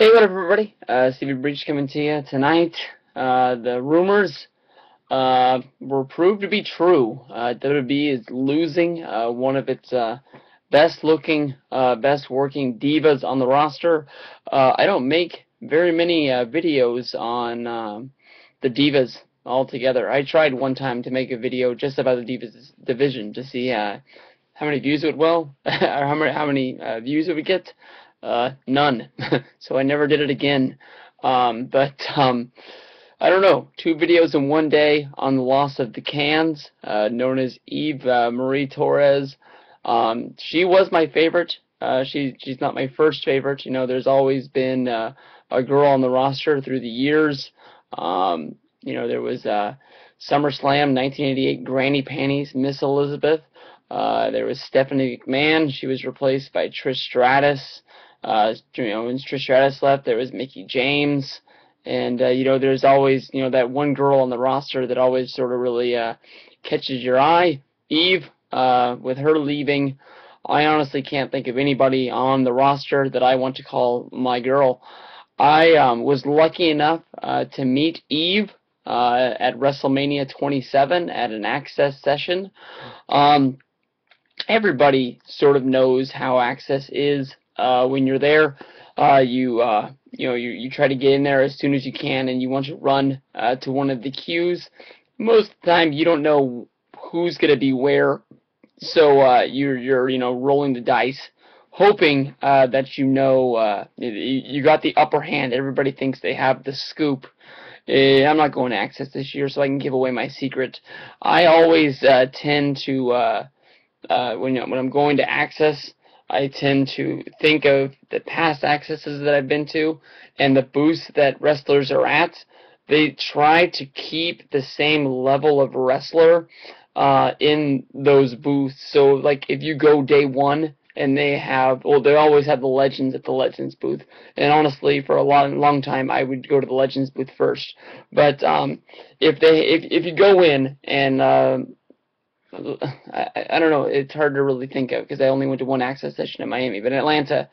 Hey, what up, everybody? Stevie Breach coming to you tonight. The rumors were proved to be true. WWE is losing one of its best-looking, best-working divas on the roster. I don't make very many videos on the divas altogether. I tried one time to make a video just about the divas division to see how many views it would or how many views it would get. None. So I never did it again. I don't know. 2 videos in one day on the loss of the Cans, known as EVE Marie Torres. She was my favorite. She's not my first favorite. You know, there's always been a girl on the roster through the years. You know, there was SummerSlam 1988 Granny Panties, Miss Elizabeth. There was Stephanie McMahon. She was replaced by Trish Stratus. You know, when Trish Stratus left, there was Mickie James. And, you know, there's always, you know, that one girl on the roster that always sort of really catches your eye. Eve, with her leaving, I honestly can't think of anybody on the roster that I want to call my girl. I was lucky enough to meet Eve at WrestleMania 27 at an Access session. Everybody sort of knows how Access is when you're there. You try to get in there as soon as you can, and you want to run to one of the queues. Most of the time, you don't know who's going to be where, so you're rolling the dice, hoping that you got the upper hand. Everybody thinks they have the scoop. I'm not going to Access this year, so I can give away my secret. I always tend to when I'm going to Access, I tend to think of the past accesses that I've been to and the booths that wrestlers are at. They try to keep the same level of wrestler in those booths. So, like, if you go day one and they always have the Legends at the Legends booth. And honestly, for a long time, I would go to the Legends booth first. But if you go in and I don't know, it's hard to really think of because I only went to one Access session in Miami. But in Atlanta,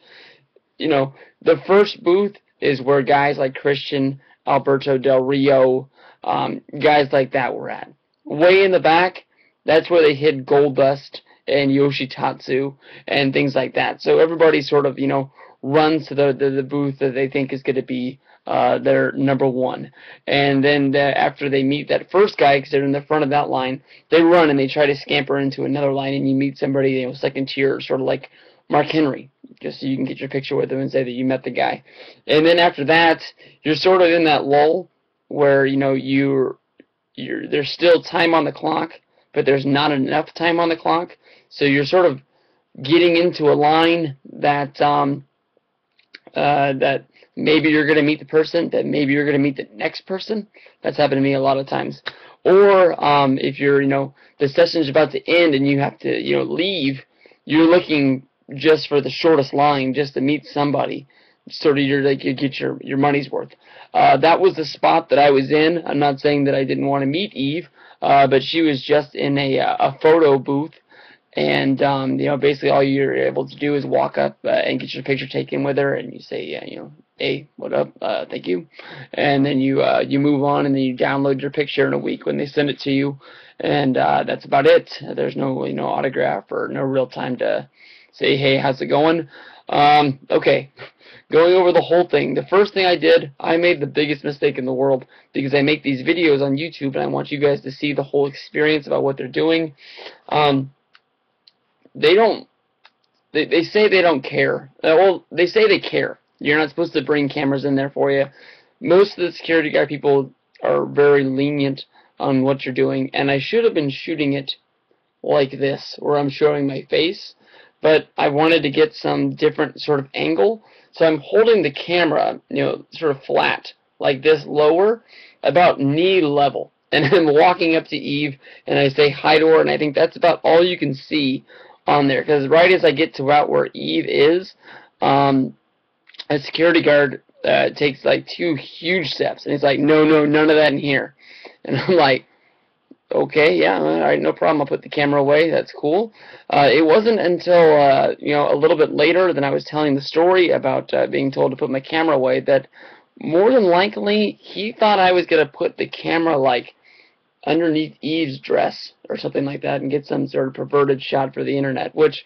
you know, the first booth is where guys like Christian, Alberto Del Rio, guys like that were at. Way in the back, that's where they hid Goldust and Yoshitatsu and things like that. So everybody sort of, you know, runs to the booth that they think is going to be their number one. And then after they meet that first guy, because they're in the front of that line, they run and they try to scamper into another line, and you meet somebody, you know, second tier, sort of like Mark Henry, just so you can get your picture with him and say that you met the guy. And then after that, you're sort of in that lull where, you know, there's still time on the clock, but there's not enough time on the clock. So you're sort of getting into a line that that maybe you're going to meet the person, that maybe you're going to meet the next person. That's happened to me a lot of times. Or if you're, you know, the session's about to end and you have to, you know, leave, you're looking just for the shortest line just to meet somebody. Sort of you get your money's worth. That was the spot that I was in. I'm not saying that I didn't want to meet Eve, but she was just in a photo booth. And, you know, basically all you're able to do is walk up and get your picture taken with her, and you say, yeah, you know, hey, what up, thank you. And then you move on, and then you download your picture in a week when they send it to you, and that's about it. There's no, you know, autograph or no real time to say, hey, how's it going? Okay, going over the whole thing. The first thing I did, I made the biggest mistake in the world, because I make these videos on YouTube, and I want you guys to see the whole experience about what they're doing. They say they don't care. Well, they say they care. You're not supposed to bring cameras in there for you. Most of the security guard people are very lenient on what you're doing, and I should have been shooting it like this, where I'm showing my face, but I wanted to get some different sort of angle, so I'm holding the camera, you know, sort of flat, like this, lower, about knee level, and I'm walking up to Eve, and I say hi to her, and I think that's about all you can see on there, because right as I get to out where Eve is, a security guard takes like 2 huge steps, and he's like, no, none of that in here. And I'm like, Okay, yeah, all right, no problem. I'll put the camera away. That's cool. It wasn't until a little bit later than I was telling the story about being told to put my camera away that more than likely he thought I was gonna put the camera like underneath Eve's dress or something like that and get some sort of perverted shot for the internet, which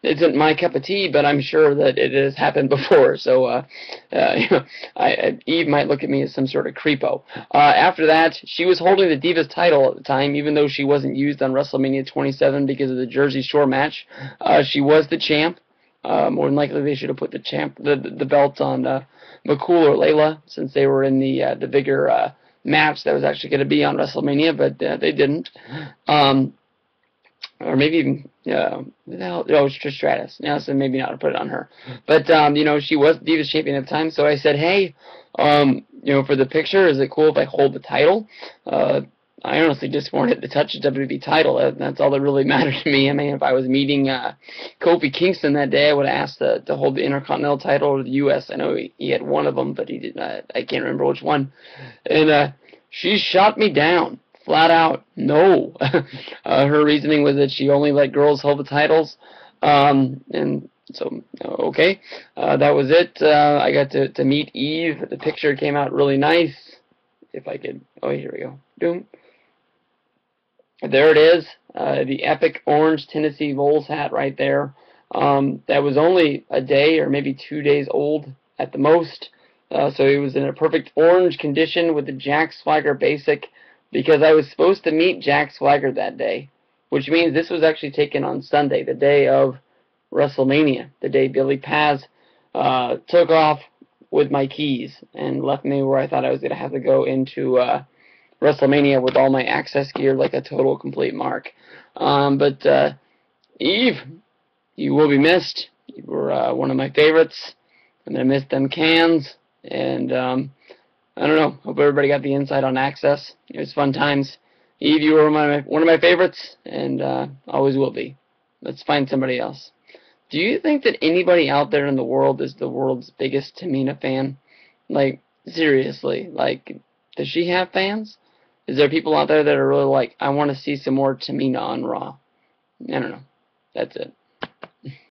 isn't my cup of tea, but I'm sure that it has happened before. So Eve might look at me as some sort of creepo. After that, she was holding the Divas title at the time, even though she wasn't used on WrestleMania 27 because of the Jersey Shore match. She was the champ. More than likely, they should have put the belt on McCool or Layla, since they were in the bigger match that was actually going to be on WrestleMania, but they didn't. Or maybe even it's Trish Stratus. Now, so maybe not to put it on her. But she was Divas champion at the time, so I said, hey, for the picture, is it cool if I hold the title? I honestly just wanted to touch the WWE title. That's all that really mattered to me. I mean, if I was meeting Kofi Kingston that day, I would have asked to hold the Intercontinental title or the U.S. I know he had one of them, but he did not. I can't remember which one. And she shot me down. Flat out, no. Her reasoning was that she only let girls hold the titles. And so, okay. That was it. I got to meet Eve. The picture came out really nice. If I could, oh, here we go. Boom. There it is. The epic orange Tennessee Vols hat right there. That was only a day or maybe 2 days old at the most. So it was in a perfect orange condition with the Jack Swagger basic, because I was supposed to meet Jack Swagger that day, which means this was actually taken on Sunday, the day of WrestleMania, the day Billy Paz took off with my keys and left me where I thought I was going to have to go into WrestleMania with all my access gear like a total complete mark. But Eve, you will be missed. You were one of my favorites. I'm going to miss them cans, and I don't know. Hope everybody got the insight on Access. It was fun times. Eve, you were one of my favorites, and always will be. Let's find somebody else. Do you think that anybody out there in the world is the world's biggest Tamina fan? Like, seriously. Like, does she have fans? Is there people out there that are really like, I want to see some more Tamina on Raw? I don't know. That's it.